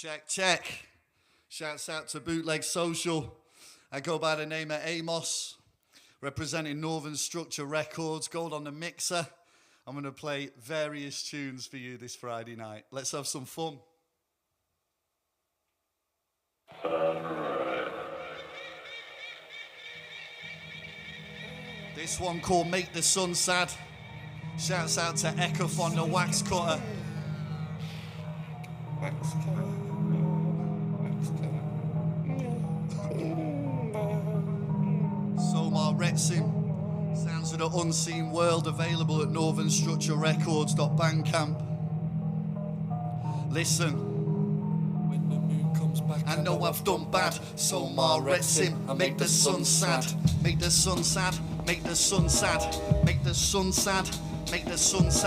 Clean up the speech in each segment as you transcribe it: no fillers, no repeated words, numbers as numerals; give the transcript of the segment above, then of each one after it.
Check, check. Shouts out to Bootleg Social. I go by the name of Amos, representing Northern Structure Records, gold on the mixer. I'm going to play various tunes for you this Friday night. Let's have some fun. This one called Make the Sun Sad. Shouts out to Ekathon the Wax Cutter. Wax Cutter. Somar Retsim. Sounds of the Unseen World, available at northernstructurerecords.bandcamp. Listen. When the moon comes back, I know I've done bad. Somar Retsim. I make the sun sad. Make the sun sad. Make the sun sad. Make the sun sad. Make the sun sad.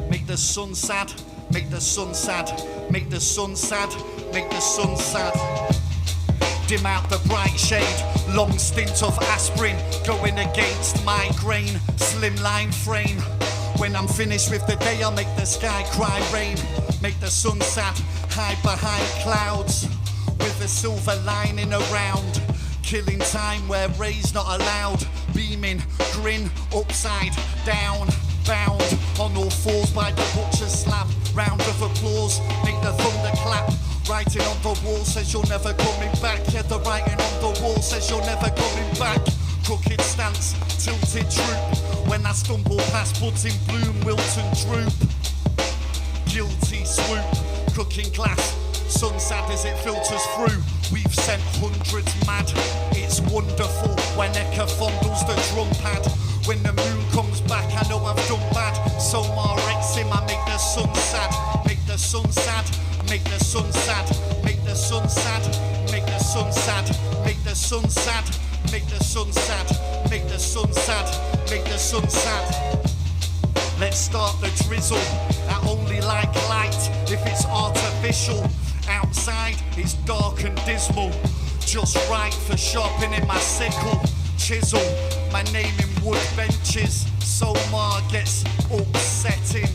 Make the sun sad. Make the sun sad. Make the sun sad. Make the sun sad. Dim out the bright shade. Long stint of aspirin. Going against migraine. Slimline frame. When I'm finished with the day, I'll make the sky cry rain. Make the sun sad. Hide behind clouds. With a silver lining around. Killing time where rays not allowed. Beaming, grin, upside down. Bound on all fours by the butcher's slab. Round of applause, make the thunder clap. Writing on the wall says you're never coming back. Yeah, the writing on the wall says you're never coming back. Crooked stance, tilted droop. When I stumble past buds in bloom, wilt and droop. Guilty swoop, cooking glass. Sun sad as it filters through. We've sent hundreds mad. It's wonderful when Eka fondles the drum pad. When the moon comes back, I know I've done bad. Somar Retsim, I make the sun sad. Make the sun sad. Make the sun sad. Make the sun sad. Make the sun sad. Make the sun sad. Make the sun sad. Make the sun sad. Make the sun sad. Let's start the drizzle. I only like light if it's artificial. Outside it's dark and dismal. Just right for sharpening my sickle. Chisel, my name in wood benches. Somar gets upsetting.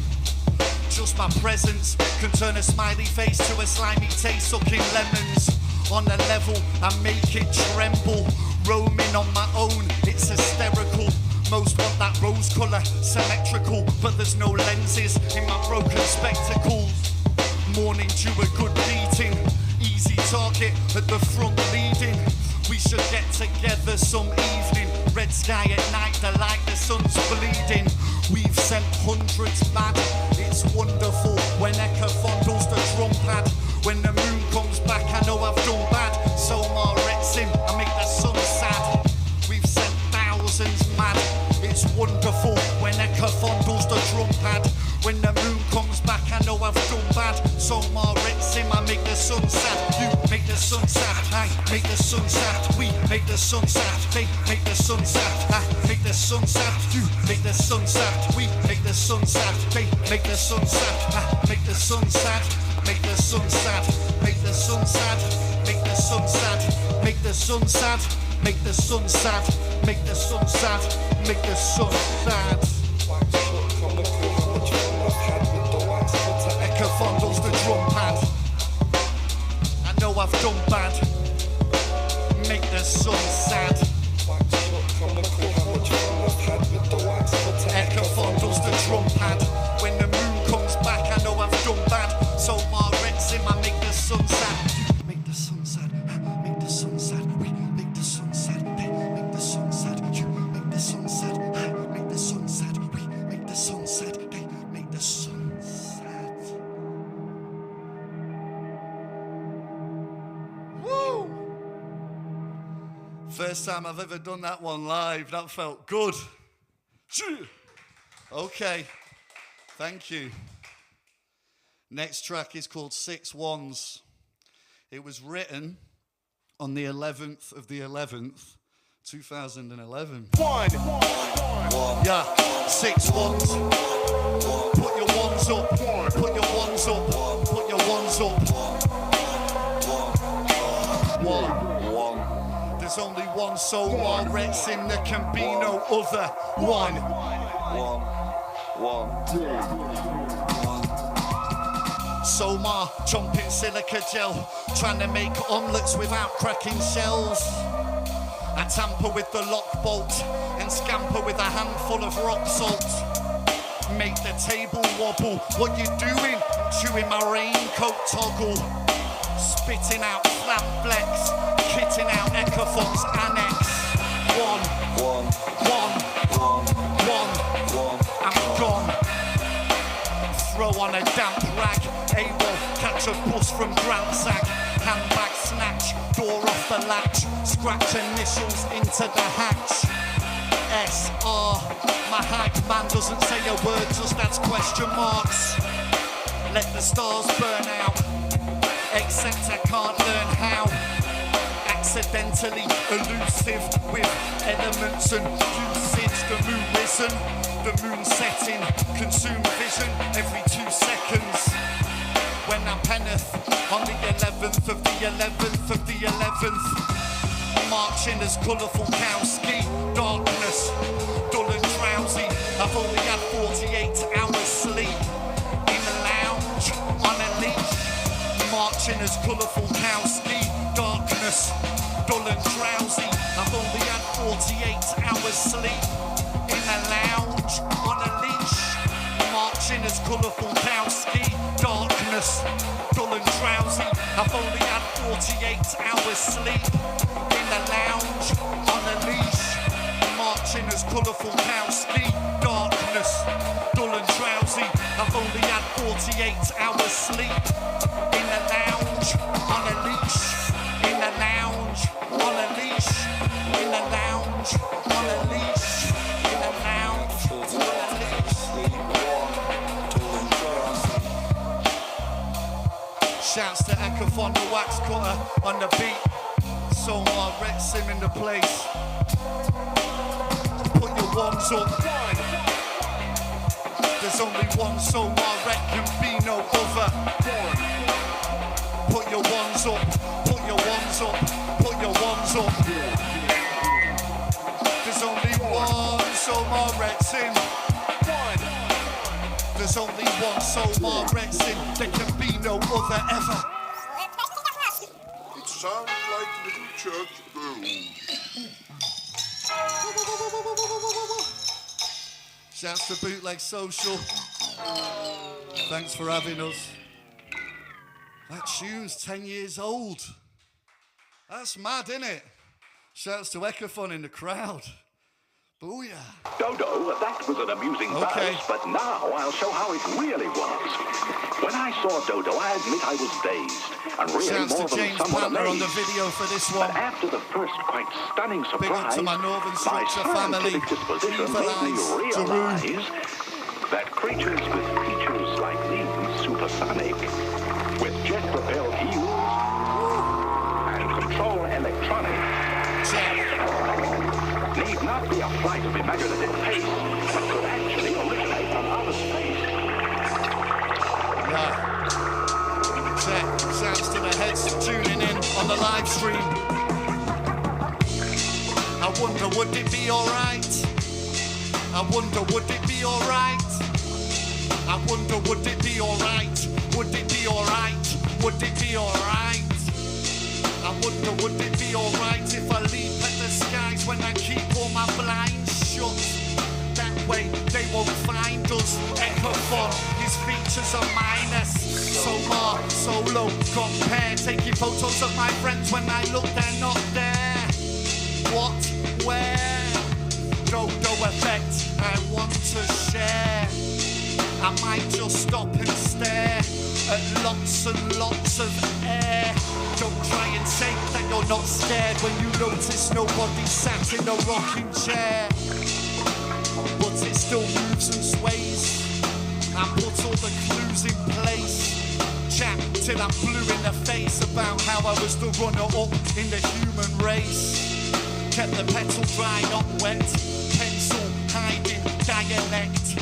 Just my presence can turn a smiley face to a slimy taste. Sucking lemons on a level, I make it tremble. Roaming on my own, it's hysterical. Most want that rose colour, symmetrical. But there's no lenses in my broken spectacles. Morning dew, a good beating. Easy target at the front leading. We should get together some evening. Red sky at night, the light, the sun's bleeding. We've sent hundreds mad. It's wonderful when Eka fondles the drum pad. When the moon comes back, I know I've done bad. Somar Retsim, I make the sun sad. We've sent thousands mad. It's wonderful when Eka fondles the drum pad. When the moon comes back, I know I've done bad. Somar Retsim, I make the sun sad. You make the sun sad. I make the sun sad. We make the sun sad. They make the sun sad. I make the sun sad. You make the sun sad. We make the sun sad. They make the sun sad. I make the sun sad. Make the sun sad. Make the sun sad. Make the sun sad. Make the sun sad. Make the sun sad. Make the sun sad. Make the sun sad. Eka fondles the drum pad. I know I've done bad. Make the sun sad. Eka fondles the drum pad. When the moon comes back, I know I've done bad. Somar Retsim, I make the sun sad. You make the sun sad. Make the sun sad. We make the sun sad. They make the sun sad. You make the sun sad. Make the sun sad. We make the sun sad. They make the sun sad. Woo! First time I've ever done that one live. That felt good. Okay. Thank you. Next track is called 6 Ones. It was written on the 11th of the 11th, 2011. One. Yeah, 6 ones. Put your ones up. Put your ones up. Put your ones up. One. There's only one Somar Retsim, there can be no other. One. 6 Somar, jumping silica gel, trying to make omelettes without cracking shells. I tamper with the lock bolt and scamper with a handful of rock salt. Make the table wobble, what you doing? Chewing my raincoat toggle. Spitting out slam flex, kitting out Ecofon's annex. One, I'm gone. Throw on a damp rag, AWOL, catch a bus from Grand Sack. Handbag snatch, door off the latch, scratch initials into the hatch. SR, my hype man doesn't say a word, just adds question marks. Let the stars burn out, except I can't learn how. Accidentally elusive with elements and usage. The moon risen, the moon setting, consume vision every 2 seconds. When I penneth on the 11th of the 11th of the 11th, marching as colourful cowski, darkness, dull and drowsy. I've only had 48 hours sleep in a lounge on a leash, marching as colourful cowski, darkness, dull and drowsy. I've only had 48 hours sleep in a lounge on a leash, marching as colourful cowski, darkness, dull and drowsy. I've only had 48 hours sleep in a lounge on a leash, marching as colourful cowski, darkness, dull and drowsy. I've only had 48 hours sleep in a lounge on a leash, in a lounge on a leash, in a lounge on a leash, in a lounge on a leash. Shouts to Ecofon, the wax cutter on the beat. Somar, Rexham in the place. Put your ones up. There's only one Somar, Rex can be no other. Put your ones up, put your ones up, put your ones up. There's only one Somar, Rexham. There's only one Somar, Rexham. There can be no other ever. It sounds like little church bells. Shouts to Bootleg Social. Thanks for having us. That tune's 10 years old. That's mad, innit? Shouts to Ecofon in the crowd. Booyah. Dodo, that was an amusing verse, but now I'll show how it really was. When I saw Dodo, I admit I was dazed, and really Shouts more to than James somewhat Panther on amazed. the video for this one. But after the first quite stunning Big up surprise, to my Northern my Structure family. scientific disposition made me realize that creatures with features like these, supersonic, with jet-propelled heels, and control electronics, need not be a flight of imaginative pace, but could actually originate from outer space. Yeah. Shouts to the heads tuning in on the live stream. I wonder, would it be alright? I wonder, would it be alright? I wonder, would it be alright? Would it be alright? Would it be alright? I wonder, would it be alright if I leap at the skies when I keep all my blinds shut? That way they won't find us. Ecofon, his features are minus. Somar, solo, compare. Taking photos of my friends when I look, they're not there. What? Where? Dodo effect, I want to share. I might just stop and stare at lots and lots of air. Don't try and say that you're not scared when you notice nobody sat in a rocking chair. But it still moves and sways. I put all the clues in place. Chat till I'm blue in the face about how I was the runner-up in the human race. Kept the petal dry, not wet. Pencil hiding dialect.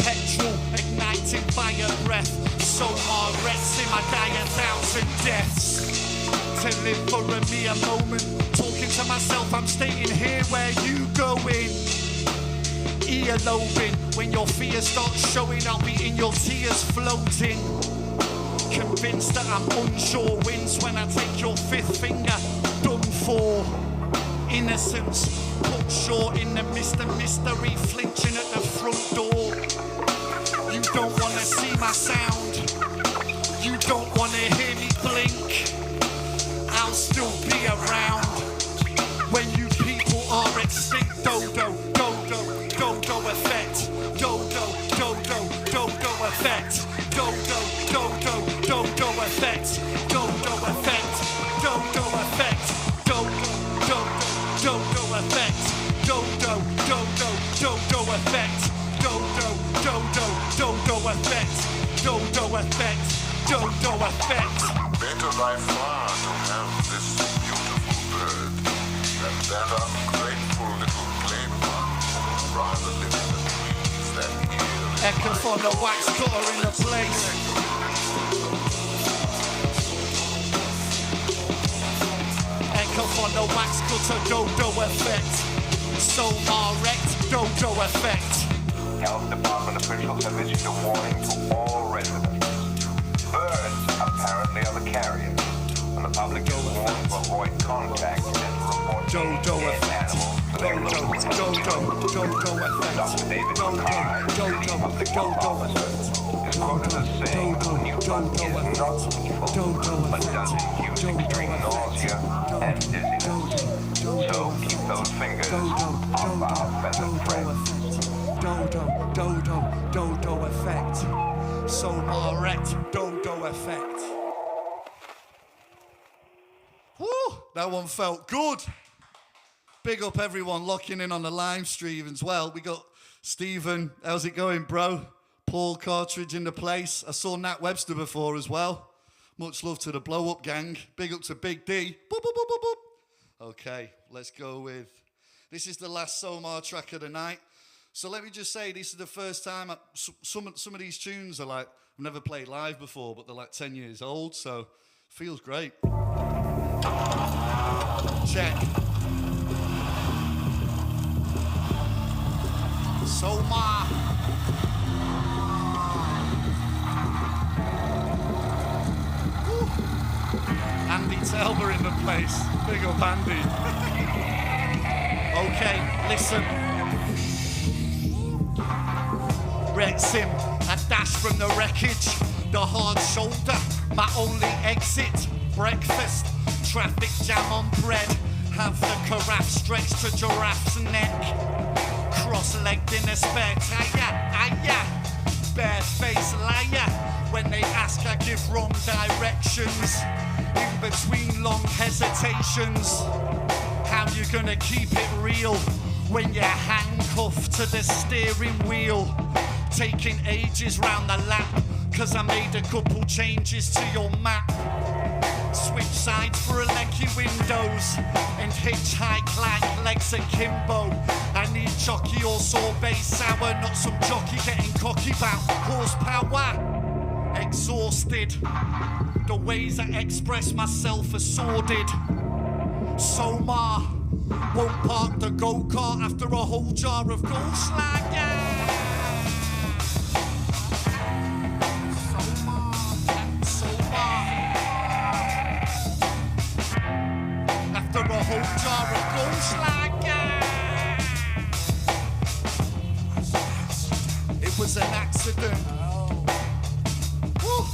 Petrol igniting fire breath. Somar, Rexham, I die 1,000 deaths. To live for a mere moment. Talking to myself, I'm staying here where you going. Earlobing, when your fear starts showing, I'll be in your tears floating. Convinced that I'm unsure wins when I take your fifth finger. Done for innocence. Put short in the mystery, flinching at the front door. You don't want to see my sound. You don't want to hear me blink. I'll still be around when you people are extinct. Dodo, dodo, dodo effect. Dodo, dodo, dodo effect. Dodo, dodo, dodo effect. Dodo effect. Dodo effect. Dodo, dodo, dodo effect. Dodo, dodo, dodo effect. Dodo, dodo, dodo effect. Dodo effect. Dodo effect. Better by far to have this beautiful bird than that ungrateful little playpen. Rather live in the trees than here. Echo for the wax cutter in the place. Echo for the wax cutter, dodo effect. Somar wrecked, dodo effect. Health Department officials have issued a warning to all residents. Birds apparently are the carriers, and the public is warned to avoid contact and report Dodo dead effect. animals to their Dodo, local dodo, dodo effect. Dr. David Dodo, McCarr, city dodo, public health dodo officer, is quoted as saying the new drug is not lethal, but does induce extreme nausea and dizziness. So keep those fingers off our feathered friends. Dodo, dodo, dodo effect. Somar wrecked, dodo effect. Woo! That one felt good. Big up everyone locking in on the live stream as well. We got Stephen. How's it going, bro? Paul Cartridge in the place. I saw Nat Webster before as well. Much love to the blow up gang. Big up to Big D. Boop, boop, boop, boop, boop. Okay, let's go with. This is the last Somar track of the night. So let me just say, this is the first time. Some of these tunes are like, I've never played live before, but they're like 10 years old, so feels great. Check. Somar. Woo. Andy Telber in the place. Big up Andy. Okay, listen. Wrexham, a dash from the wreckage. The hard shoulder, my only exit. Breakfast, traffic jam on bread. Have the carafe stretched to giraffe's neck. Cross-legged in a spare tire, bare-faced liar. When they ask, I give wrong directions. In between long hesitations. How you gonna keep it real when you're handcuffed to the steering wheel? Taking ages round the lap, cause I made a couple changes to your map. Switch sides for a leggy windows and hitchhike like legs akimbo. I need jockey or sorbet sour, not some jockey getting cocky about horsepower. Exhausted, the ways I express myself are sordid. Somar won't park the go-kart after a whole jar of Goldschlager. After a whole jar of Goldschlager. It was an accident. Woo.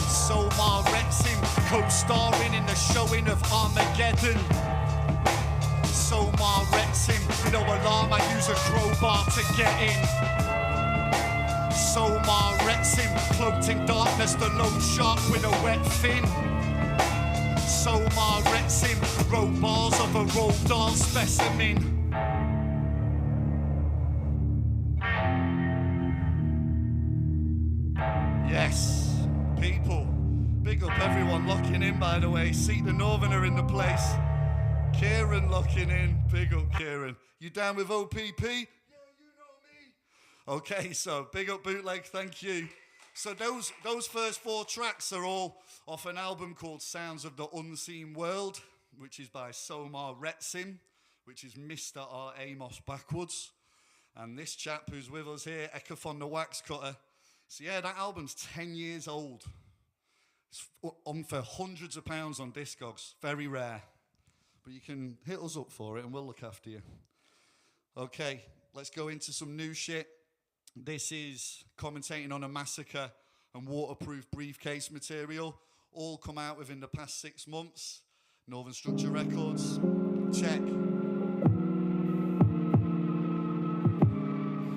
Somar Wrexham co-starring in the showing of Armageddon. Somar Wrexham, no alarm, I use a crowbar to get in. Somar Wrexham, cloaked in darkness, the lone shark with a wet fin. Somar Wrexham, wrote bars of a rolled on specimen. Yes, people, big up everyone locking in, by the way. Seat the Northerner in the place. Kieran locking in, big up Kieran. You down with OPP? Yeah, you know me. Okay, so big up Bootleg, thank you. So those first four tracks are all off an album called Sounds of the Unseen World, which is by Somar Wrexham, which is Mr. R. Amos backwards. And this chap who's with us here, Ekathon the Wax Cutter. So yeah, that album's 10 years old. It's on for hundreds of pounds on Discogs. Very rare. But you can hit us up for it and we'll look after you. Okay, let's go into some new shit. This is commentating on a massacre and waterproof briefcase material. All come out within the past 6 months. Northern Structure Records. Check.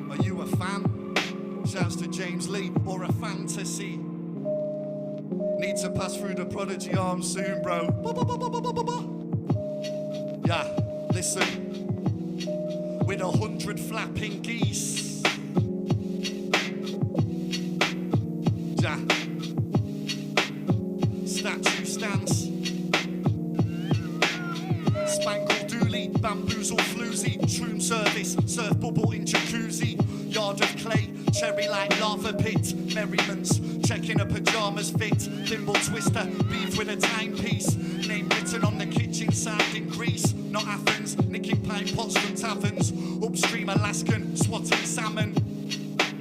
Are you a fan? Shouts to James Lee. Or a fantasy? Need to pass through the Prodigy arms soon, bro. Yeah, listen. With 100 flapping geese. Yeah. Statue stance. Spangle dooley, bamboozle floozy, shroom service, surf bubble in jacuzzi, yard of clay, cherry like lava pit, merriments, checking a pyjamas fit, thimble twister, beef with a timepiece, name written on the kitchen side in Greece, not Athens, nicking pint pots from taverns, upstream Alaskan, swatting salmon.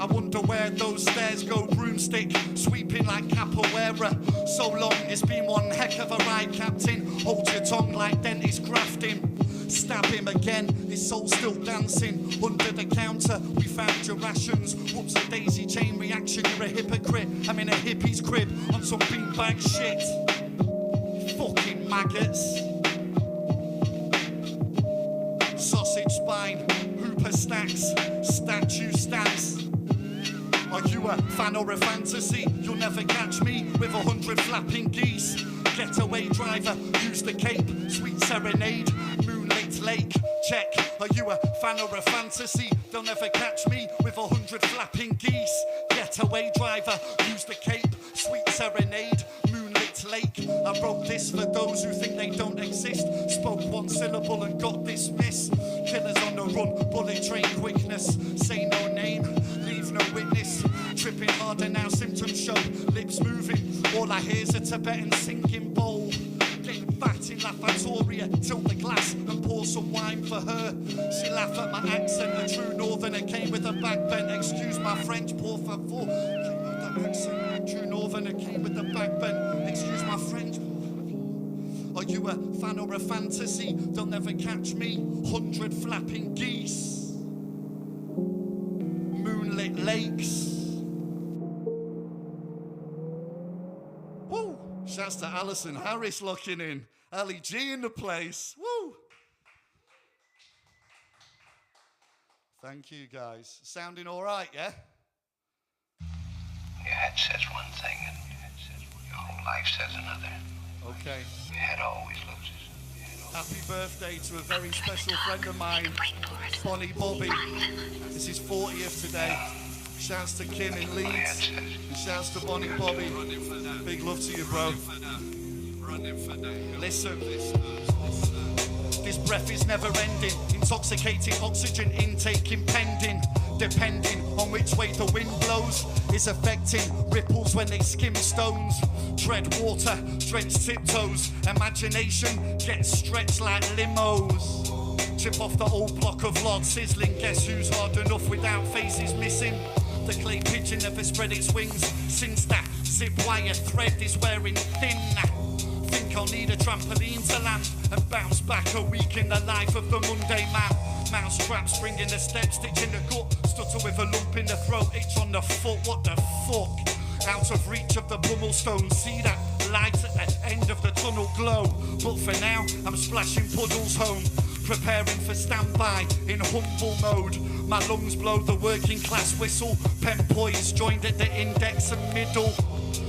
I wonder where those stairs go, broomstick, sweeping like capoeira. So long, it's been one heck of a ride, Captain. Hold your tongue like dentist grafting. Stab him again, his soul's still dancing. Under the counter, we found your rations. Whoops, a daisy chain reaction, you're a hypocrite. I'm in a hippie's crib on some beanbag shit. Fucking maggots. Sausage spine, hooper stacks, statue stance. Are you a fan or a fantasy? You'll never catch me with 100 flapping geese. Getaway driver, use the cape, sweet serenade, moonlit lake, check. Are you a fan or a fantasy? They'll never catch me with 100 flapping geese. Getaway driver, use the cape, sweet serenade, moonlit lake. I wrote this for those who think they don't exist. Spoke one syllable and got dismissed. Killers on the run, bullet train quickness. Say no name, leave no witness. Tripping harder now, symptoms show. Lips moving, all I hear's a Tibetan singing bowl. Getting fat in lavatoria, tilt the glass and pour some wine for her. She laugh at my accent, a true northerner came with a backbend. Excuse my French, por favor. The accent, true northerner came with the backbend. Excuse my French. Are you a fan or a fantasy? They'll never catch me. 100 flapping geese. Moonlit lakes. Woo! Shouts to Alison Harris locking in. Ali G in the place. Woo! Thank you, guys. Sounding all right, yeah? Your head says one thing and your whole life says another. Okay. Your head always loses. Happy birthday to a very special friend of mine, Bonnie Bobby. It's his 40th today. Shouts to Kim in Leeds. And shouts to Bonnie Bobby. Big love to you, bro. Listen. This breath is never ending. Intoxicating oxygen intake impending. Depending on which way the wind blows, is affecting ripples when they skim stones. Tread water, drench tiptoes. Imagination gets stretched like limos. Chip off the old block of lard sizzling. Guess who's hard enough without faces missing? The clay pigeon never spread its wings. Since that zip wire thread is wearing thin. Think I'll need a trampoline to land and bounce back a week in the life of the Monday man. Mouse trap, springing the step, stitch in the gut, stutter with a lump in the throat, itch on the foot, what the fuck? Out of reach of the Brummelstone, see that light at the end of the tunnel glow. But for now, I'm splashing puddles home, preparing for standby in humble mode. My lungs blow the working class whistle, pen poised, joined at the index and middle.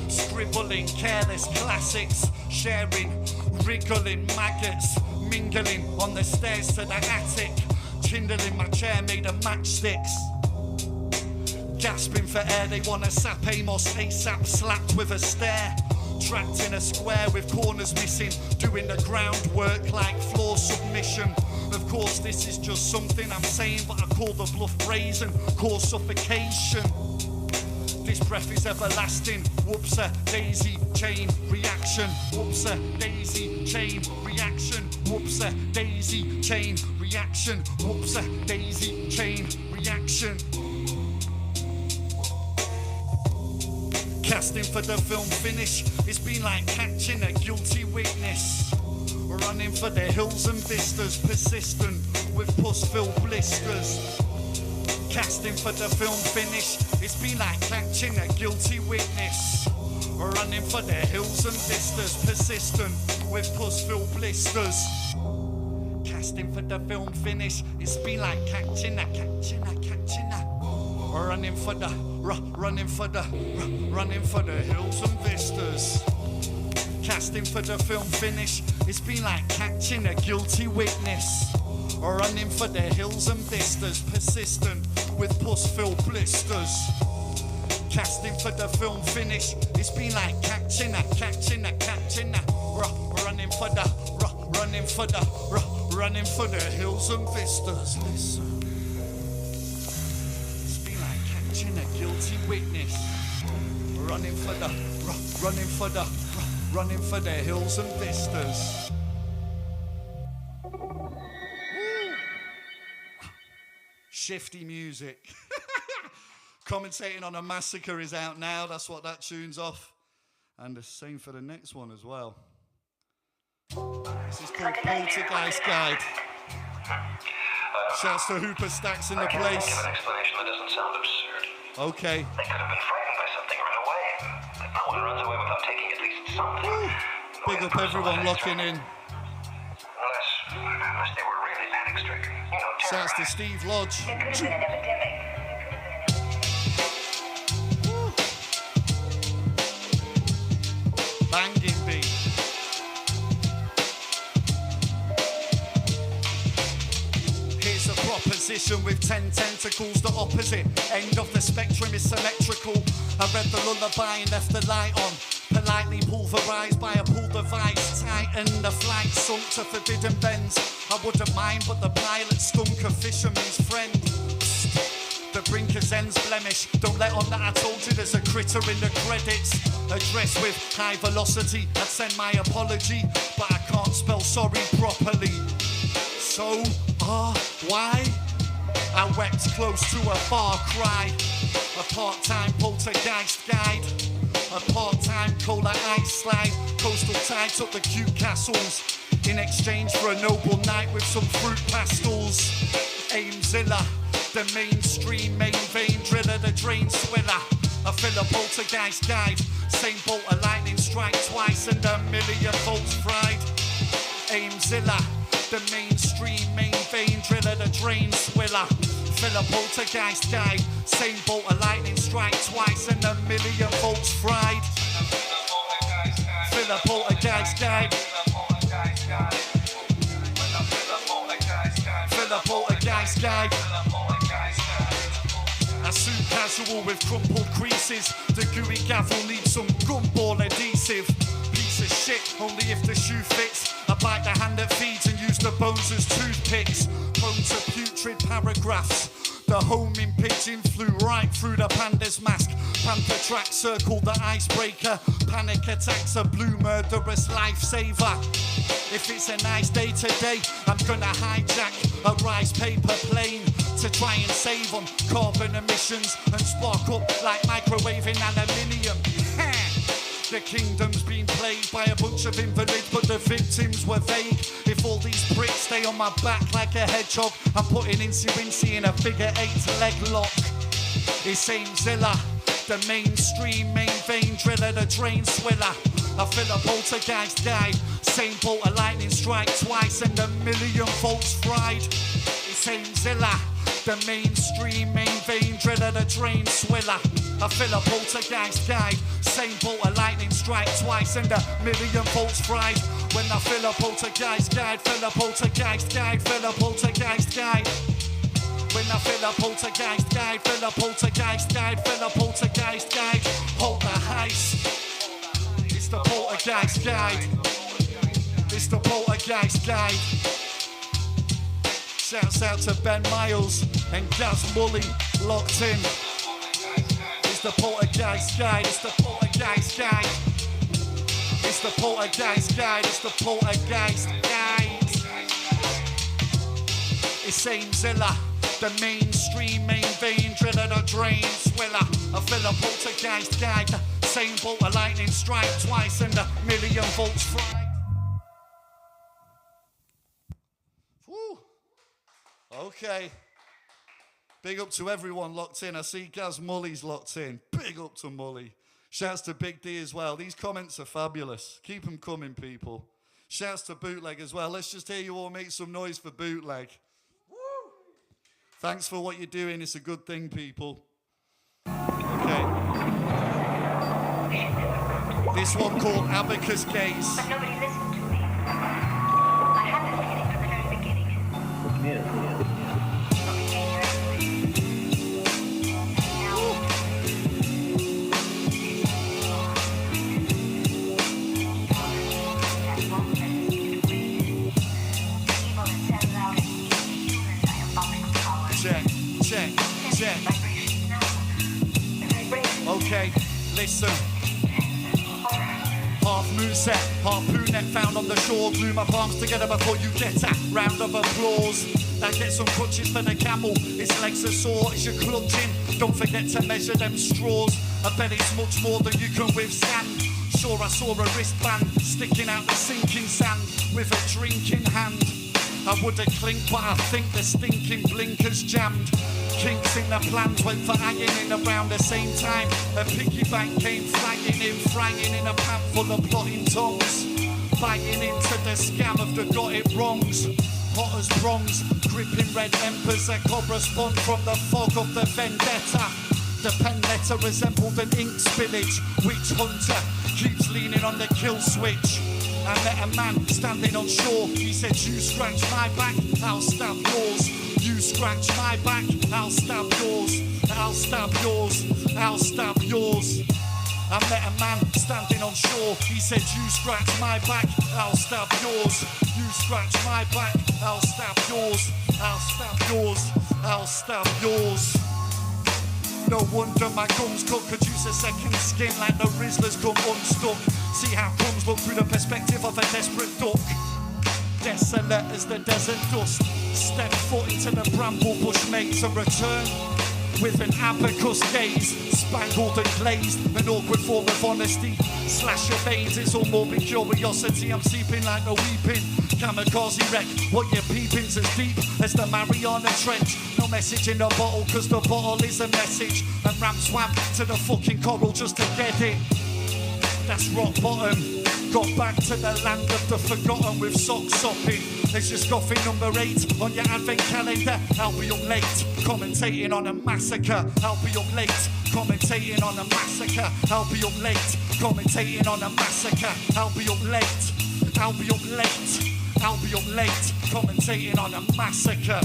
Scribbling careless classics, sharing, wriggling maggots, mingling on the stairs to the attic. Kindling my chair made of matchsticks. Gasping for air, they wanna sap Amos ASAP, slapped with a stare. Trapped in a square with corners missing, doing the groundwork like floor submission. Of course, this is just something I'm saying, but I call the bluff brazen, cause suffocation. This breath is everlasting. Whoopsa, daisy, chain, reaction. Whoopsa, daisy, chain, reaction. Whoopsa, daisy, chain, reaction. Whoopsa, daisy, chain, reaction. reaction. Casting for the film finish, it's been like catching a guilty witness. Running for the hills and vistas, persistent with pus-filled blisters. Casting for the film finish, it's been like catching a guilty witness. Running for the hills and vistas, persistent with pus-filled blisters. Casting for the film finish, it's been like catching a. Running for the hills and vistas. Casting for the film finish, it's been like catching a guilty witness. Running for the hills and vistas, persistent with pus-filled blisters. Casting for the film finish, it's been like catching a. Running for the hills and vistas. Listen. It's been like catching a guilty witness. Running for the hills and vistas. Woo. Shifty music. Commentating on a Massacre is out now. That's what that tune's off. And the same for the next one as well. This is called Poltergeist Guide. Shouts to Hooper Stacks in the place. I can't think of an explanation that doesn't sound absurd. Okay. They could have been frightened by something or run away. But no one runs away without taking at least something. Big up everyone locking in. Unless they were really panic-stricken. You know, Shouts to Steve Lodge. It could have been an epidemic. Banging beat. Here's a proposition with 10 tentacles, the opposite end of the spectrum is symmetrical. I read the lullaby and left the light on, politely pulverized by a pull device. Tighten the flight sunk to forbidden bends. I wouldn't mind, but the pilot stunk a fisherman's friend. The brinker's ends blemish. Don't let on that I told you there's a critter in the credits. Addressed with high velocity, I'd send my apology, but I can't spell sorry properly. So, why? I wept close to a far cry. A part-time poltergeist guide. A part-time cola ice slide. Coastal tide took the cute castles in exchange for a noble night with some fruit pastels. Aimzilla, the mainstream main vein driller, the drain swiller. I fill a poltergeist guide. Same bolt of lightning strike twice and a million volts fried. Aimzilla, the mainstream main vein driller, the drain swiller. Fill a poltergeist guide. Same bolt of lightning strike twice and a million volts fried. Fill a poltergeist guide. Fill a poltergeist guide. I suit casual with crumpled creases. The gooey gavel needs some gumball adhesive. Piece of shit, only if the shoe fits. I bite the hand that feeds and use the bones as toothpicks. Prone to putrid paragraphs. The homing pigeon flew right through the panda's mask. Panther track circled the icebreaker. Panic attacks a blue murderous lifesaver. If it's a nice day today, I'm gonna hijack a rice paper plane to try and save on carbon emissions and spark up like microwaving aluminium. The kingdom's been plagued by a bunch of invalids, but the victims were vague. If all these pricks stay on my back like a hedgehog, I'm putting Incy in a figure 8 leg lock. It's Aimzilla, the mainstream main vein driller, the drain swiller. I fill a poltergeist guide. Same bolt of lightning strike twice and a million volts fried. It's Aimzilla, the mainstream main vein driller, the drain swiller. I fill a poltergeist guide. Same bolt of lightning strike twice and a million volts fried. When I fill a poltergeist guide, fill a poltergeist guide, fill a poltergeist guide. When I fill a poltergeist guide, fill a poltergeist guide, fill a poltergeist guide. Hold the heist. It's the poltergeist guide. It's the poltergeist guide. Shouts out to Ben Miles and Gaz Mully locked in. It's the poltergeist guide. It's the poltergeist guide. It's the poltergeist guide. It's the poltergeist guide. It's Aimzilla, the mainstream, main vein, driller the drain, swiller. I feel a poltergeist guide, the same bolt of lightning strike twice and a million volts fried. Whew. Okay. Big up to everyone locked in. I see Gaz Mully's locked in. Big up to Mully. Shouts to Big D as well. These comments are fabulous. Keep them coming, people. Shouts to Bootleg as well. Let's just hear you all make some noise for Bootleg. Woo! Thanks for what you're doing. It's a good thing, people. Okay. This one called Abacus Gaze. But nobody listened to me. I had that feeling from the very beginning. But we came here anyway. And now, that won't let us get away. Evil that sends out human diabolical power. Check. Vibration now. The vibration. Okay, listen. Half moon set, harpoon net found on the shore. Glue my palms together before you get that round of applause. Now get some crutches for the camel. Its legs are sore as you're clutching. Don't forget to measure them straws. I bet it's much more than you can withstand. Sure, I saw a wristband sticking out the sinking sand with a drink in hand. I would have clinked, but I think the stinking blinkers jammed. Kinks in the plans went for ironing around the same time. A piggyback came flagging in, frying in a pan full of plotting tongues. Biting into the scam of the got it wrongs. Hot as bronze, gripping red embers that correspond from the fog of the vendetta. The pen letter resembled an ink spillage. Witch hunter keeps leaning on the kill switch. I met a man standing on shore. He said, you scratch my back, I'll stab yours. You scratch my back, I'll stab yours. I'll stab yours, I'll stab yours. I met a man standing on shore. He said, you scratch my back, I'll stab yours. You scratch my back, I'll stab yours. I'll stab yours, I'll stab yours. No wonder my gums could produce a second skin like the Rizzlers come unstuck. See how crumbs look through the perspective of a desperate duck. Desolate as the desert dust. Step foot into the bramble bush maze and return with an abacus gaze, spangled and glazed, an awkward form of honesty. Slash your veins, it's all morbid curiosity. I'm sleeping like a weeping kamikaze wreck. What you're peeping's as deep as the Mariana Trench. No message in the bottle, cause the bottle is a message. And Ram swam to the fucking coral just to get it. That's rock bottom. Got back to the land of the forgotten with socks sopping. There's your scoffing number 8 on your advent calendar. I'll be up late, commentating on a massacre. I'll be up late, commentating on a massacre. I'll be up late, commentating on a massacre. I'll be up late, I'll be up late. I'll be up late, commentating on a massacre.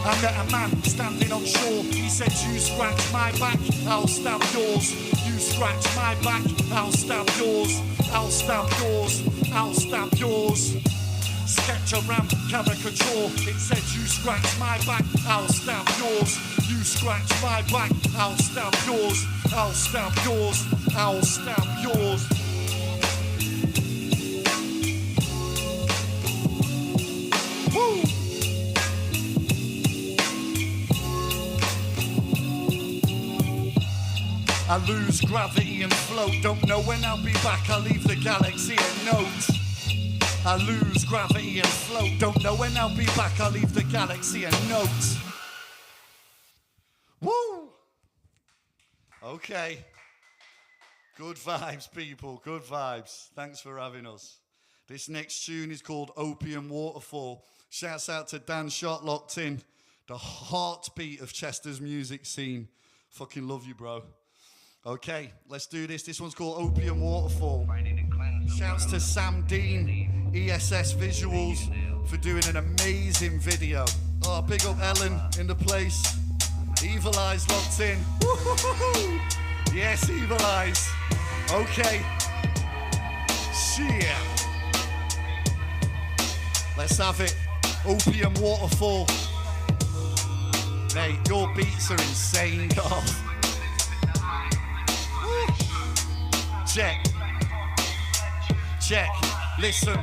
I met a man standing on shore. He said, you scratch my back, I'll stab yours. You scratch my back, I'll stab yours. I'll stab yours, I'll stab yours. Sketch around caricature. It said, you scratch my back, I'll stab yours. You scratch my back, I'll stab yours. I'll stab yours, I'll stab yours. Woo! I lose gravity and float. Don't know when I'll be back. I leave the galaxy a note. I lose gravity and float. Don't know when I'll be back. I leave the galaxy a note. Woo! Okay. Good vibes, people. Good vibes. Thanks for having us. This next tune is called Opium Waterfall. Shouts out to Dan Shot locked in. The heartbeat of Chester's music scene. Fucking love you, bro. Okay, let's do this. This one's called Opium Waterfall. Shouts to Sam Dean, ESS Visuals, for doing an amazing video. Oh, big up Ellen in the place. Evil Eyes locked in. Woo-hoo-hoo-hoo. Yes, Evil Eyes. Okay. Shit. Let's have it. Opium Waterfall. Mate, your beats are insane, God. Check. Check. Listen.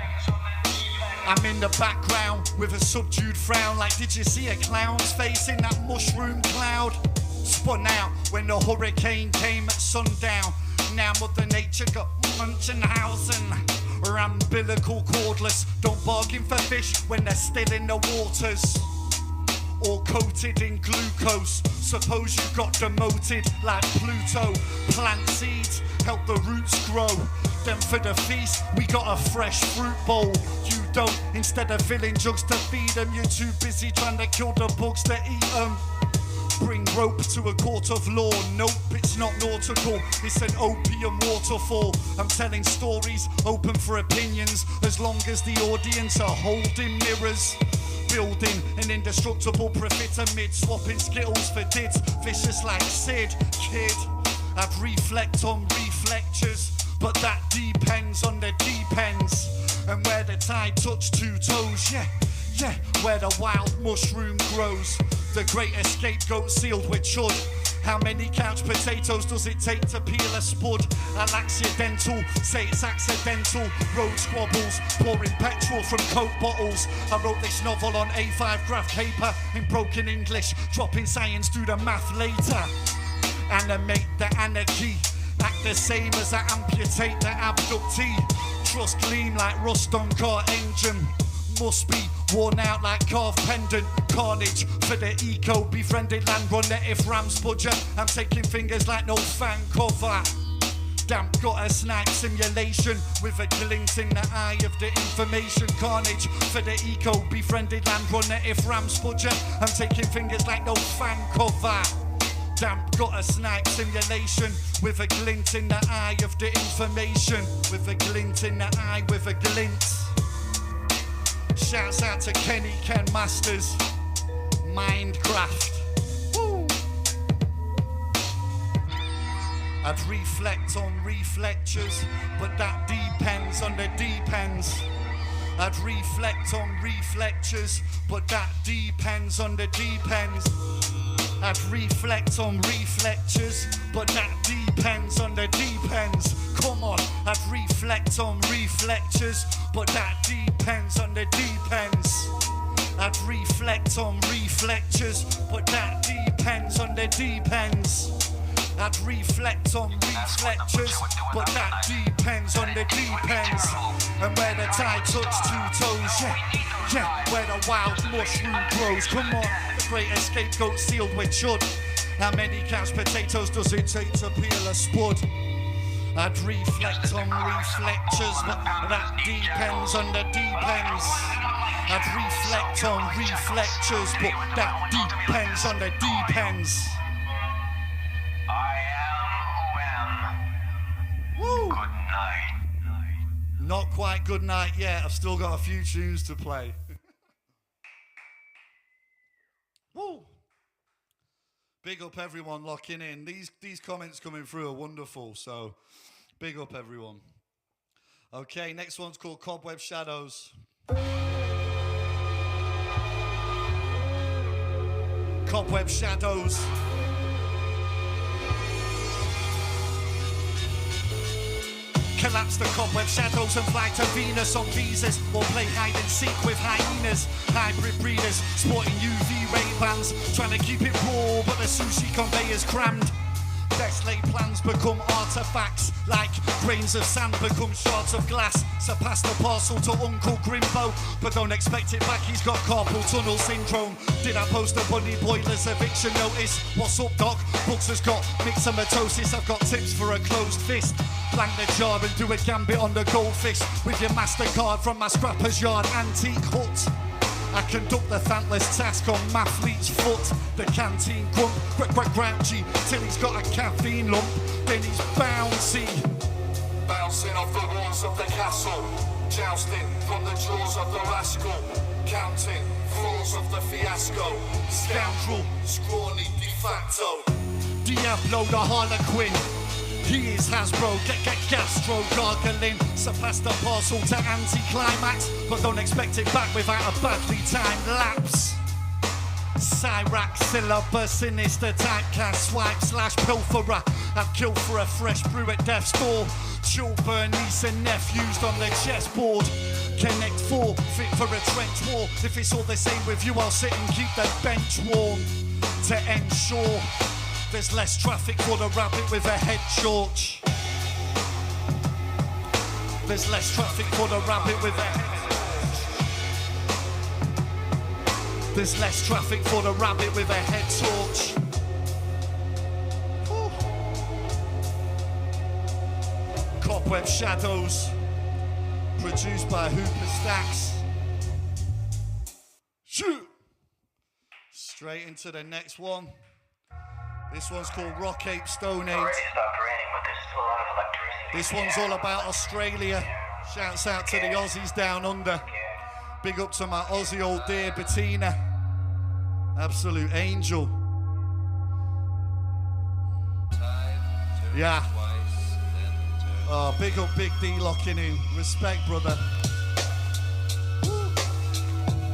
I'm in the background with a subdued frown, like did you see a clown's face in that mushroom cloud? Spun out when the hurricane came at sundown. Now Mother Nature got Munchenhausen, or umbilical cordless. Don't bargain for fish when they're still in the waters, all coated in glucose. Suppose you got demoted like Pluto. Plant seeds, help the roots grow. Then for the feast, we got a fresh fruit bowl. You don't, instead of filling jugs to feed them, you're too busy trying to kill the bugs to eat them. Bring rope to a court of law. Nope, it's not nautical, it's an opium waterfall. I'm telling stories, open for opinions, as long as the audience are holding mirrors. Building an indestructible profit amid swapping skittles for dids. Vicious like Sid, kid. I'd reflect on reflectures, but that depends on the deep ends. And where the tide touch two toes, yeah, where the wild mushroom grows. The great escape goat sealed with chud. How many couch potatoes does it take to peel a spud? I'll accidental, say it's accidental. Road squabbles, pouring petrol from Coke bottles. I wrote this novel on A5 graph paper in broken English, dropping science, do the math later. Animate the anarchy, act the same as I amputate the abductee. Trust gleam like rust on car engine, must be worn out like carved pendant. Carnage for the eco-befriended land runner. If Rams budger, I'm taking fingers like no fan cover. Damn, got a snipe simulation with a glint in the eye of the information. Carnage for the eco-befriended land runner. If Rams budger, I'm taking fingers like no fan cover. Damn, got a snipe simulation with a glint in the eye of the information. With a glint in the eye, with a glint. Shouts out to Kenny Ken Masters, Mindcraft. Woo. I'd reflect on reflectures, but that depends on the deep ends. I'd reflect on reflectures, but that depends on the deep ends. I'd reflect on reflectures, but that depends on the deep ends. Come on, I'd reflect on reflectures, but that depends on the deep ends. I'd reflect on reflectures, but that depends on the deep ends. I'd reflect on reflectors, but that depends on the deep ends. And where the tide touch two toes, yeah, where the wild mushroom grows. Come on, the great escape goat sealed with chud. How many couch potatoes does it take to peel a spud? I'd reflect on reflectors, but that depends on the deep ends. I'd reflect on reflectors, but that depends on the deep ends. Woo. Good night. Not quite good night yet. I've still got a few tunes to play. Woo. Big up everyone locking in. These comments coming through are wonderful, so big up everyone. Okay, next one's called Cobweb Shadows. Cobweb Shadows. Collapse the cobweb shadows and fly to Venus on visas, or play hide and seek with hyenas. Hybrid breeders sporting UV ray bands, trying to keep it raw, but the sushi conveyor's crammed. Best laid plans become artifacts, like grains of sand become shards of glass. Surpass the parcel to Uncle Grimbo, but don't expect it back, he's got carpal tunnel syndrome. Did I post a bunny boiler's eviction notice? What's up, doc? Books has got myxomatosis, I've got tips for a closed fist. Blank the jar and do a gambit on the goldfish with your MasterCard from my scrapper's yard antique hut. I conduct the thankless task on Mathlete's foot. The canteen grump, grouchy, till he's got a caffeine lump. Then he's bouncy. Bouncing off the walls of the castle, jousting from the jaws of the rascal, counting floors of the fiasco. Scoundrel, Scrawny de facto. Diablo the Harlequin. He is Hasbro, get gastro gargling. Surpass the parcel to anticlimax, but don't expect it back without a badly timed lapse. Cyrax, syllabus, sinister typecast, swipe slash pilferer. I'd kill for a fresh brew at death's door. Children, niece and nephews on the chessboard. Connect 4, fit for a trench war. If it's all the same with you, I'll sit and keep the bench warm. To ensure there's less traffic for the rabbit with a head torch. There's less traffic for the rabbit with a head. There's less traffic for the rabbit with a head torch. Whew. Cobweb Shadows, produced by Hooper Stacks. Shoot! Straight into the next one. This one's called Rock Ape Stone Age. This one's all about Australia. Shouts out to the Aussies down under. Big up to my Aussie old dear Bettina. Absolute angel. Yeah. Oh, big up Big D locking in. Respect, brother. Woo.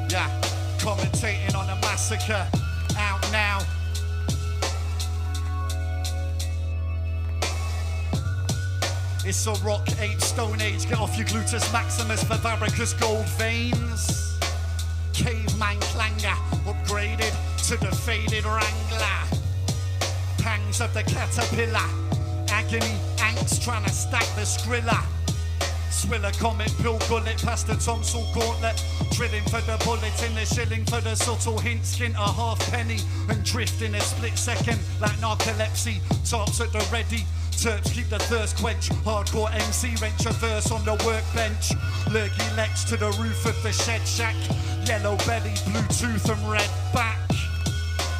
Yeah. Commentating on a massacre. Out now. It's a rock ape stone age. Get off your gluteus maximus for varicose gold veins. Caveman clanger, upgraded to the faded wrangler. Pangs of the caterpillar. Agony, angst trying to stack the skrilla. Swiller comet, pill gullet, past the tonsil gauntlet. Drilling for the bullet in the shilling for the subtle hint. Skin a half penny and drift in a split second like narcolepsy. Tarps at the ready. Terps keep the thirst quench. Hardcore MC wrench a verse on the workbench. Lurgy legs to the roof of the shed shack. Yellow belly, blue tooth and red back.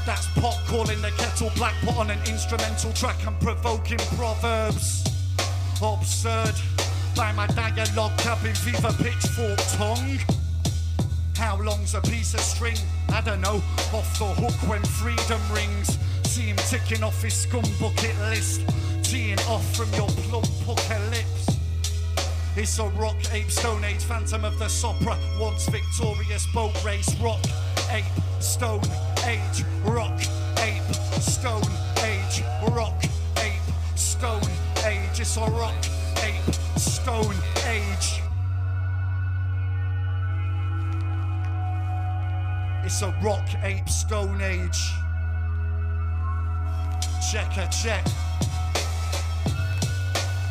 That's pot calling the kettle black. Put on an instrumental track and provoking proverbs. Absurd by my dialogue cabin fever pitchfork tongue. How long's a piece of string? I don't know. Off the hook when freedom rings. See him ticking off his scum bucket list. Teeing off from your plump apocalypse. It's a rock ape stone age phantom of the Sopra. Once victorious boat race. Rock ape stone age. Rock ape stone age. Rock ape stone age. It's a rock ape stone age. It's a rock ape stone age. Check a check.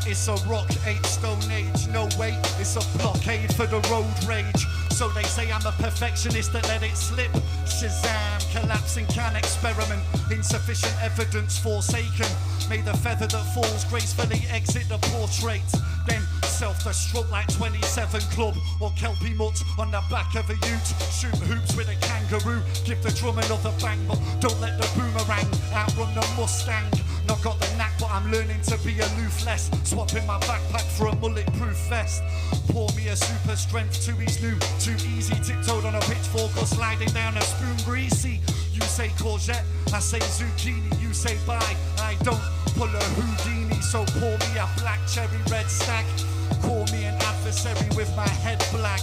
It's a rock ape stone age. No wait, it's a blockade for the road rage. So they say I'm a perfectionist that let it slip. Shazam, collapsing can experiment. Insufficient evidence forsaken. May the feather that falls gracefully exit the portrait. Then self-destruct like 27 Club or Kelpie Mutt on the back of a ute. Shoot hoops with a kangaroo. Give the drum another bang, but don't let the boomerang outrun the Mustang. Not got the knack, but I'm learning to be aloof less. Swapping my backpack for a mullet-proof vest. Pour me a super strength to his new. Too easy, tiptoed on a pitchfork or sliding down a spoon greasy. You say courgette, I say zucchini. You say bye, I don't pull a Houdini. So pour me a black cherry red stack. Call me an adversary with my head black.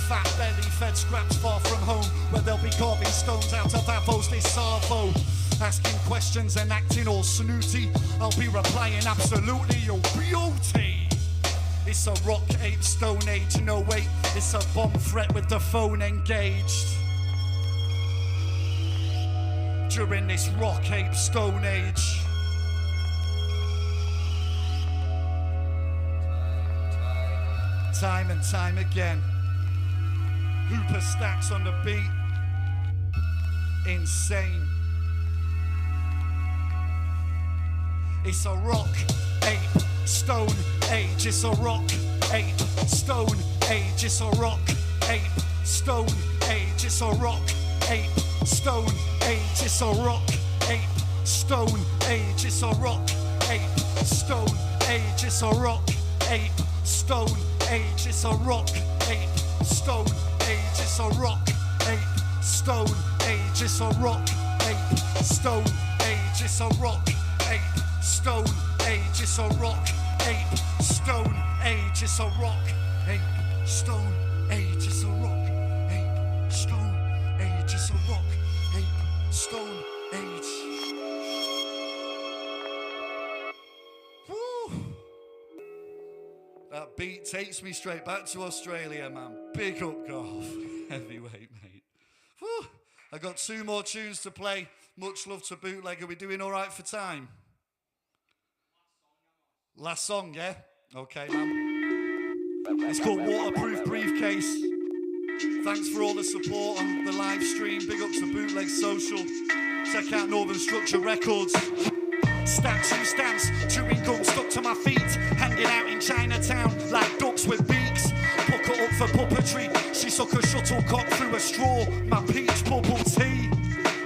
Fat belly fed scraps far from home, where they'll be carving stones out of avos de Savo. Asking questions and acting all snooty. I'll be replying absolutely, your beauty. It's a rock ape stone age. No wait, it's a bomb threat with the phone engaged. During this rock ape stone age. Time and time again. Hooper Stacks on the beat. Insane. It's a rock ape stone age. It's a rock ape stone age. It's a rock ape stone age. It's a rock ape stone age. It's a rock ape stone age. It's a rock ape stone age. It's a rock ape stone age. It's a rock ape stone age. It's a rock ape stone age. It's a rock ape stone age. It's a rock ape stone age. It's a rock ape stone age. It's a rock ape stone age. It's a rock ape stone age. It's a rock ape stone age. Woo! That beat takes me straight back to Australia, man. Big up golf. Heavyweight, mate. Whew. I got 2 more tunes to play. Much love to Bootleg. Are we doing all right for time? Last song, yeah? Okay, man. It's called Waterproof Briefcase. Thanks for all the support on the live stream. Big up to Bootleg Social. Check out Northern Structure Records. Statue stance, chewing gum stuck to my feet. Hanging out in Chinatown like ducks with beaks. Pucker up for puppetry. She suck a shuttlecock through a straw. My peach bubble tea.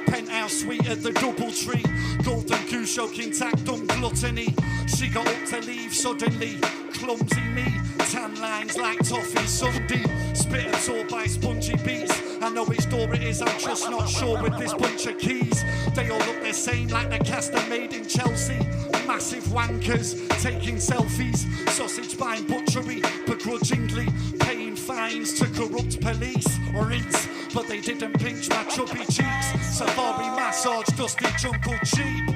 Penthouse suite at the Doubletree. Golden goose yolk intact, dumb gluttony. She got up to leave suddenly. Clumsy me, tan lines like toffee Sunday. Spit and taught by spongy beats. I know which door it is, I'm just not sure with this bunch of keys. They all look the same like the cast are made in Chelsea. Massive wankers taking selfies. Sausage buying butchery, begrudgingly paying fines to corrupt police. Rinse, but they didn't pinch my chubby cheeks. Safari massage, dusty jungle cheap.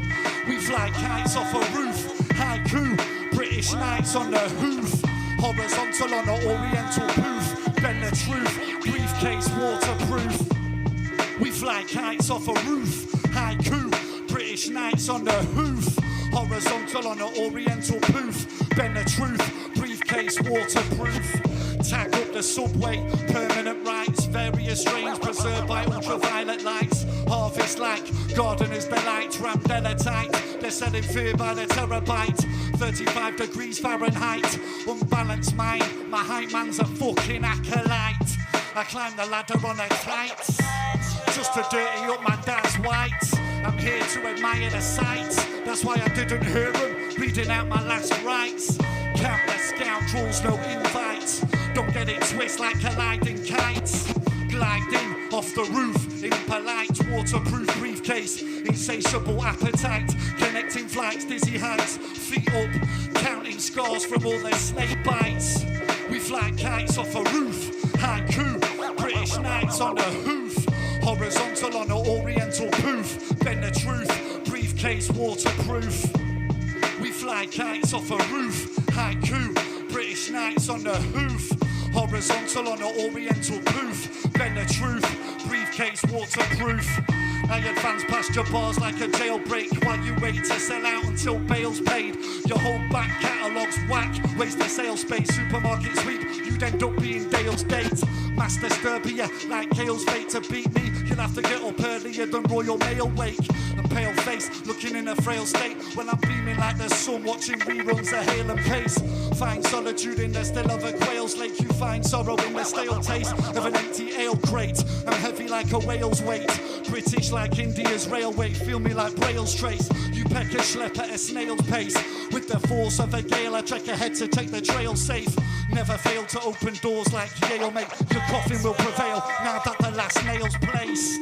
We fly kites off a roof. Haiku, British nights on the hoof. Horizontal on the oriental poof. Bend the truth, briefcase waterproof. We fly kites off a roof. Haiku, British nights on the hoof. Horizontal on the oriental poof. Bend the truth, briefcase waterproof. Tag up the subway, permanent rights. Various strains preserved by ultraviolet lights. Harvest like gardener's delight. Ramdella tight, they're selling fear by the terabyte. 35 degrees Fahrenheit. Unbalanced mind, my hype man's a fucking acolyte. I climb the ladder on a kite, just to dirty up my dad's whites. I'm here to admire the sights. That's why I didn't hear them reading out my last rites. Countless scoundrels, no invites. Don't get it twist like colliding kites. Gliding off the roof, impolite, waterproof briefcase, insatiable appetite, connecting flights, dizzy heights, feet up, counting scars from all their snake bites. We fly kites off a roof, haiku, British nights on the hoof, horizontal on the oriental poof, bend the truth, briefcase waterproof. We fly kites off a roof, haiku, British nights on the hoof, horizontal on the oriental poof, bend the truth, briefcase waterproof. I advance past your bars like a jailbreak while you wait to sell out until bail's paid. Your whole back catalogue's whack, waste the sales space, supermarket sweep, you'd end up being Dale's date. Mass disturbia like Kale's fate to beat me. You'll have to get up earlier than Royal Mail wake. A pale face, looking in a frail state when I'm beaming like the sun, watching reruns of Hale and Pace. Find solitude in the still of a quail's lake. You find sorrow in the stale taste of an empty ale crate. I'm heavy like a whale's weight, British like India's railway. Feel me like Braille's trace. You peck a schlep at a snail's pace. With the force of a gale, I trek ahead to take the trail safe. Never fail to open doors like Yale, mate. Your coffin will prevail now that the last nail's placed.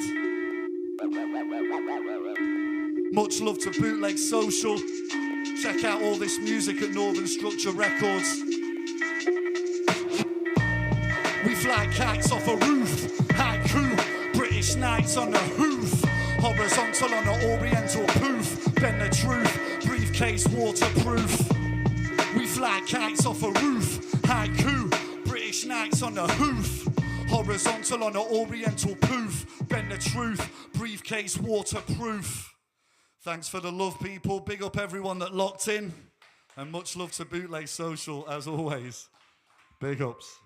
Much love to Bootleg Social. Check out all this music at Northern Structure Records. We fly kites off a roof. Haiku, British nights on the hoof. Horizontal on the oriental poof. Bend the truth, briefcase waterproof. We fly kites off a roof. Haiku, British nights on the hoof. Horizontal on the oriental poof. Bend the truth, briefcase waterproof. Thanks for the love, people. Big up everyone that locked in. And much love to Bootleg Social, as always. Big ups.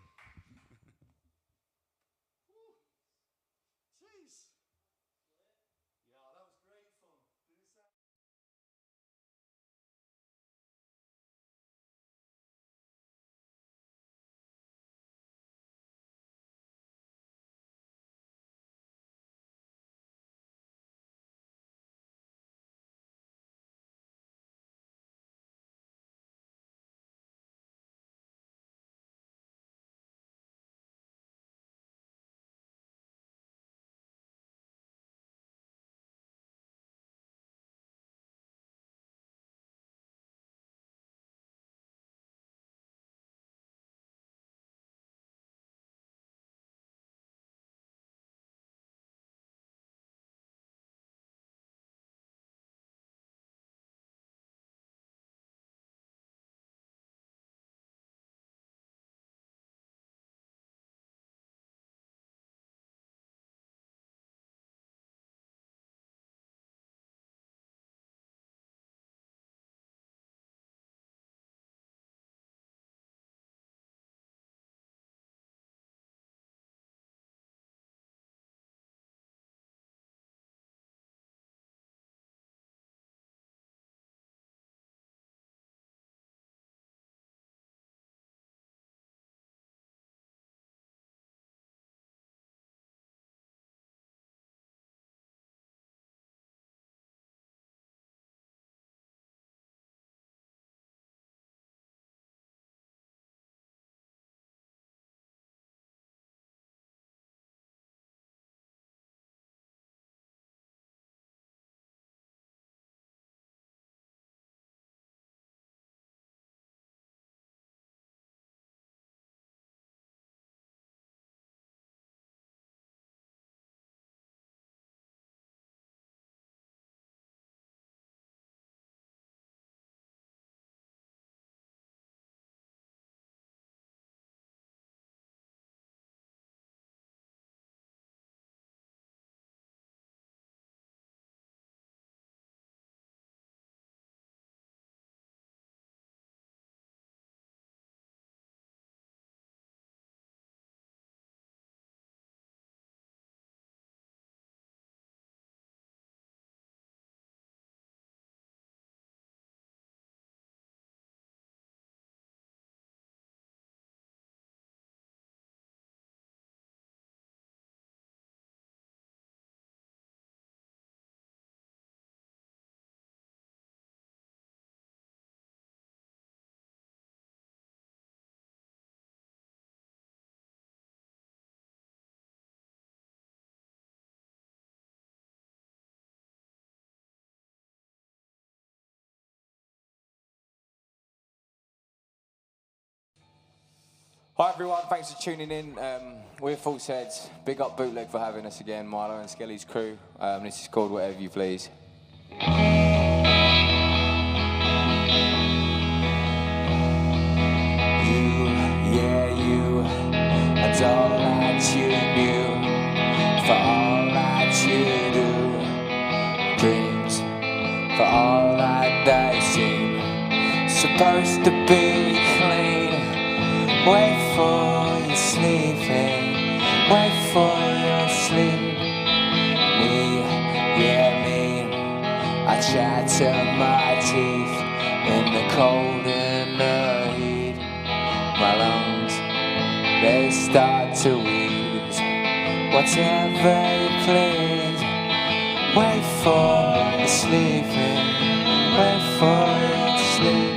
Hi everyone, thanks for tuning in. We're False Heads. Big up Bootleg for having us again, Milo and Skelly's crew. This is called Whatever You Please. You, and all that you knew, for all that you do, dreams, for all that they seem, supposed to be clean. Wait for your sleeping, wait for your sleep. Me, I chatter my teeth in the cold and the heat. My lungs, they start to wheeze. Whatever you please. Wait for your sleeping, wait for your sleep.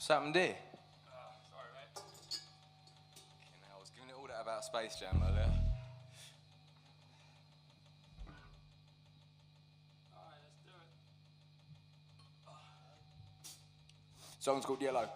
What's happened here? Sorry, mate. I was giving it all that about Space Jam earlier. Alright, let's do it. Song's called Yellow.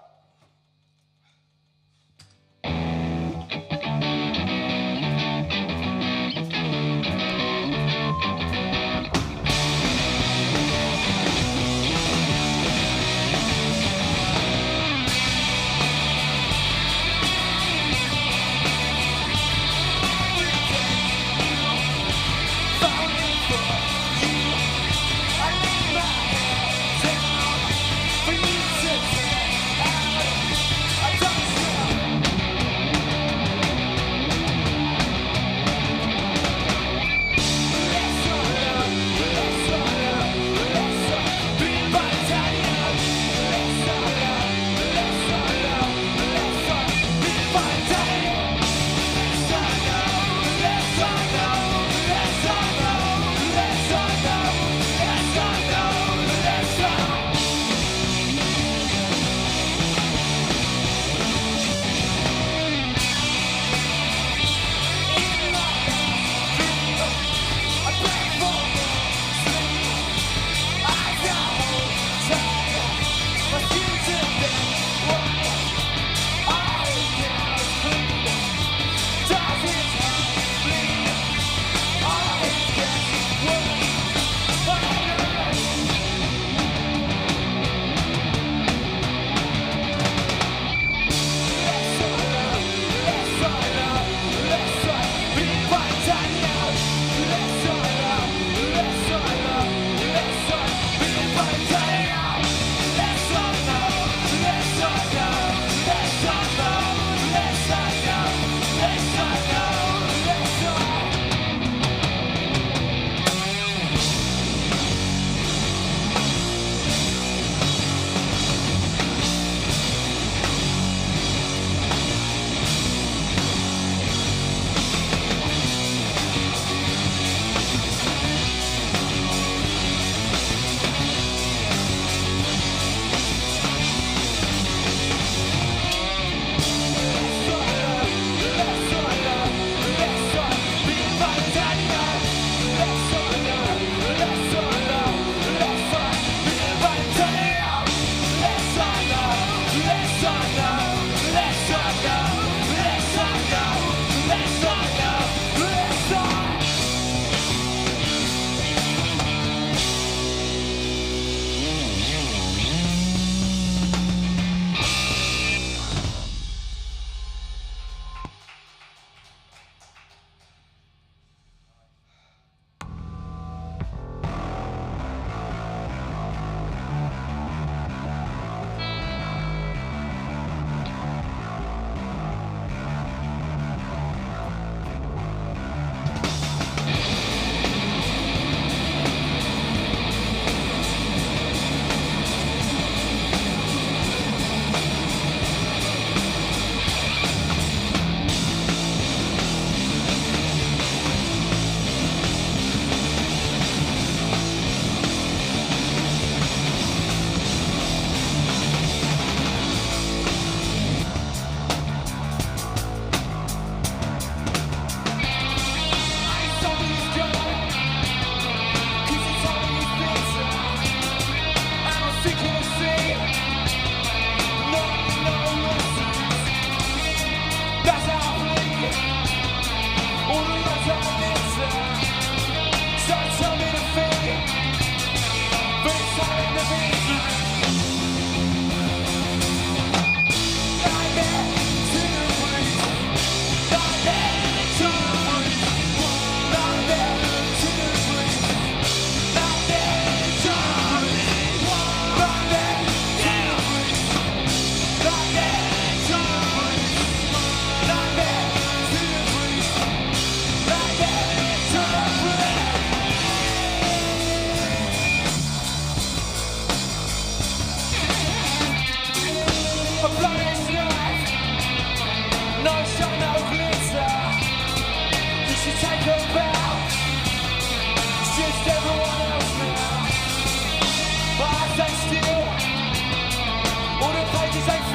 All the pages ain't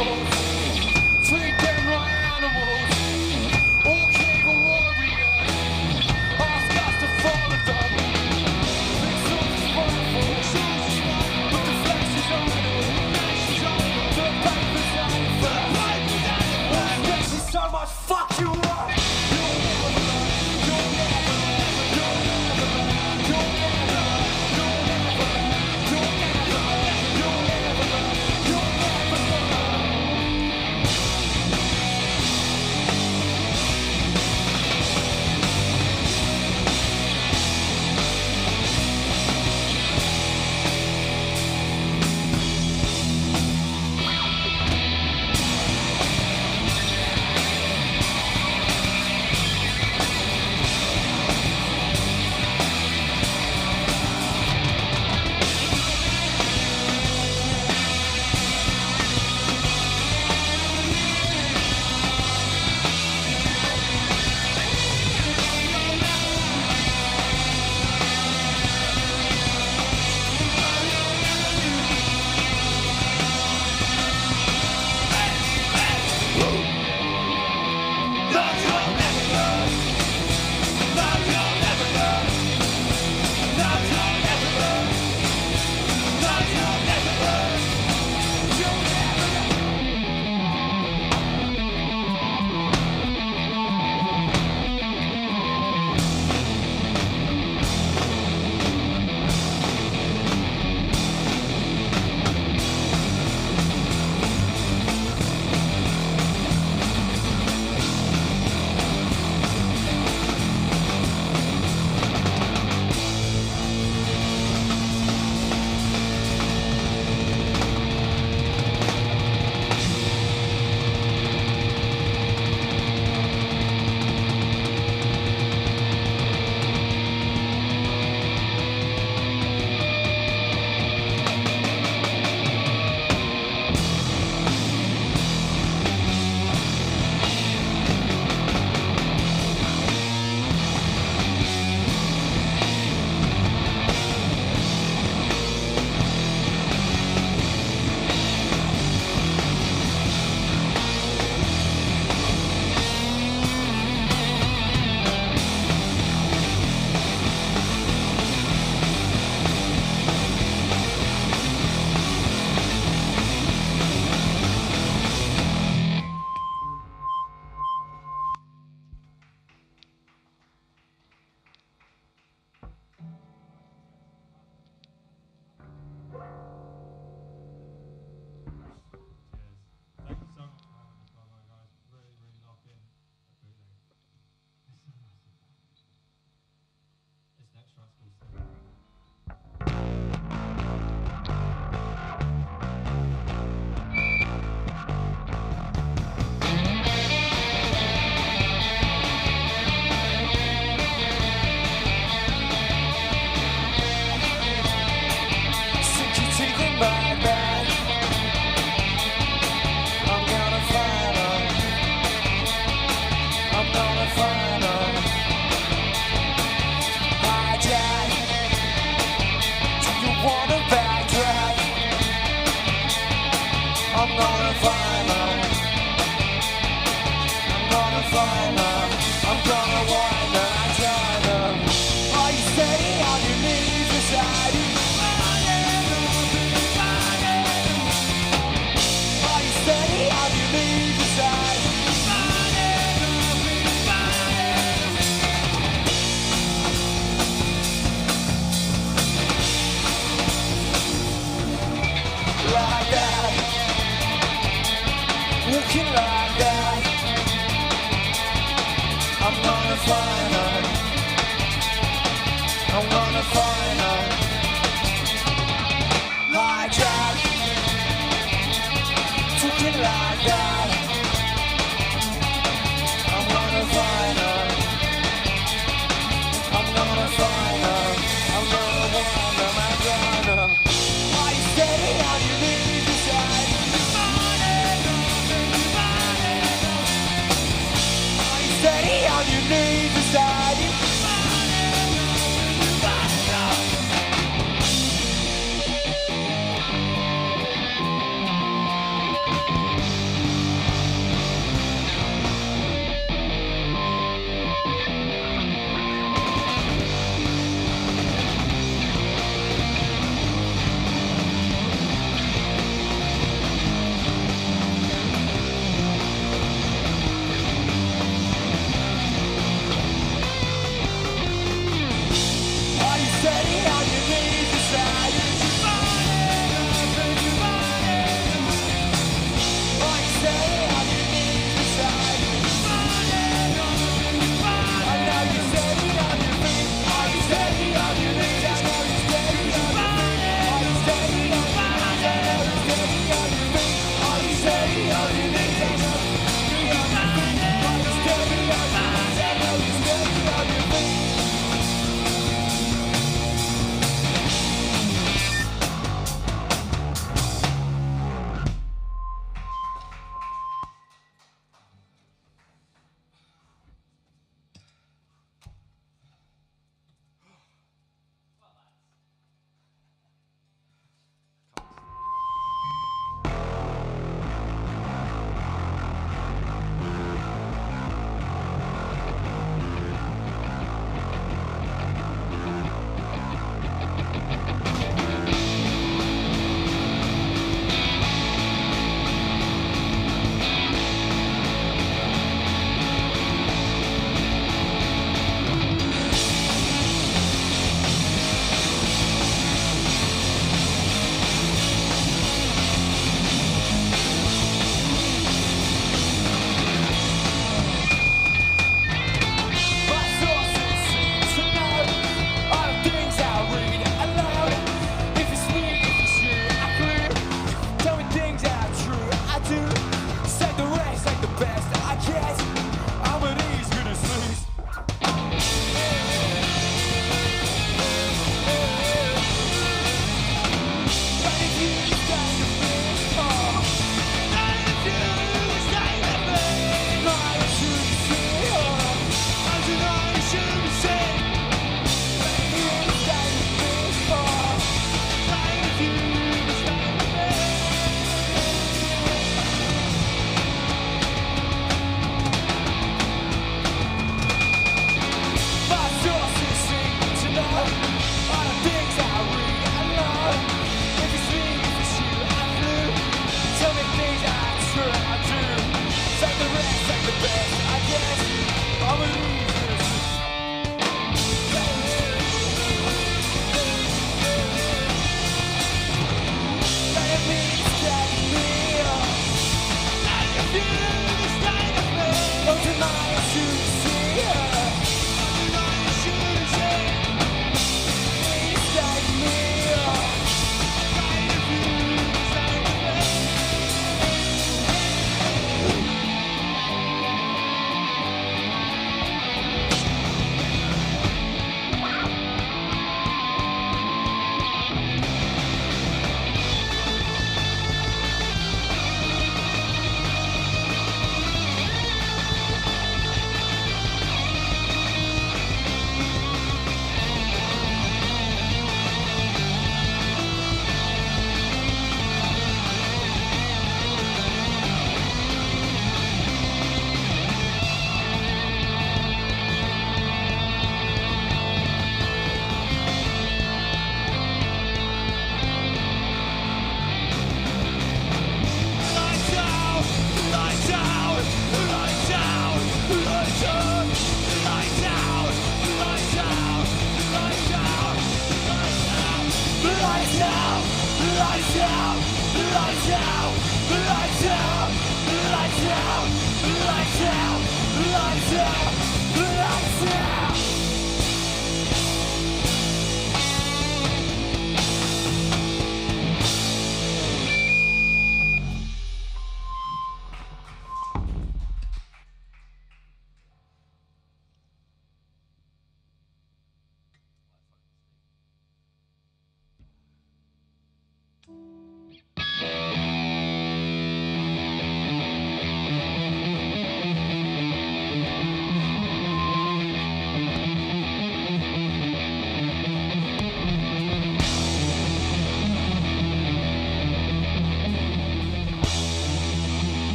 animals. Treat them like animals. All cable warriors. Ask us to follow them. Think something's wonderful. But the flesh is on it. The paper's on it first. What's next is so much fuck you up.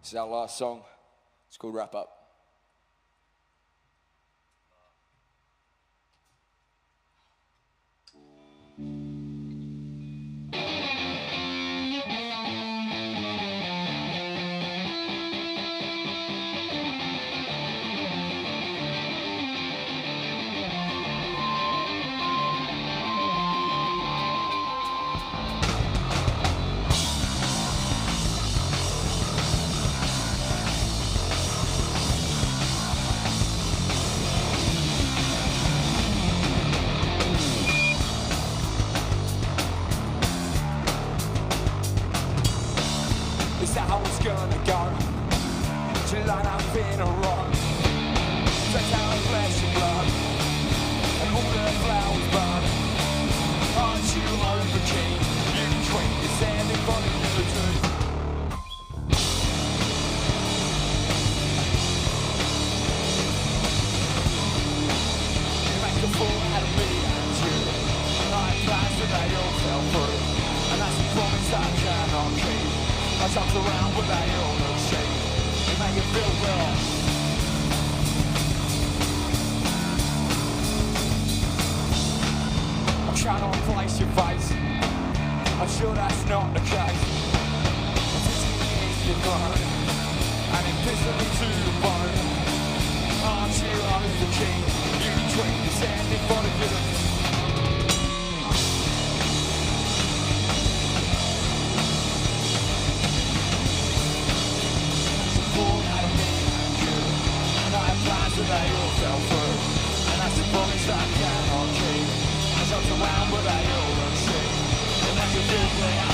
This is our last song. It's called Wrap Up. how it's gonna go. To line up in a row. Take out the flesh and blood, and all the flowers burn. Aren't you over king? You queen, you're standing for the guillotine. You make a fool out of me and you. And I had plans but they all fell through. And that's a promise I cannot keep. I jumped around but they all look cheap. You make it feel real. Trying to replace your face. I'm sure that's not the case. I'm pissing me in your throne, and it pisses me to the bone. Aren't you the king? You drink the standing for the guillotine. Born out of me and you, and I have plans but they all fell through, and that's a promise I cannot keep. I jumped around but they all look sick. They make you feel clear.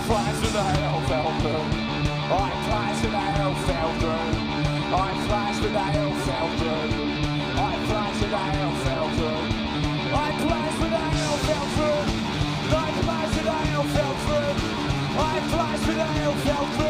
Plans with the hell fell through. I plans with the hell fell through. I plans with the hell fell through. I plans with the hell fell through. I plans with the hell fell through. I plans with the hell fell through. I plans with the hell fell through.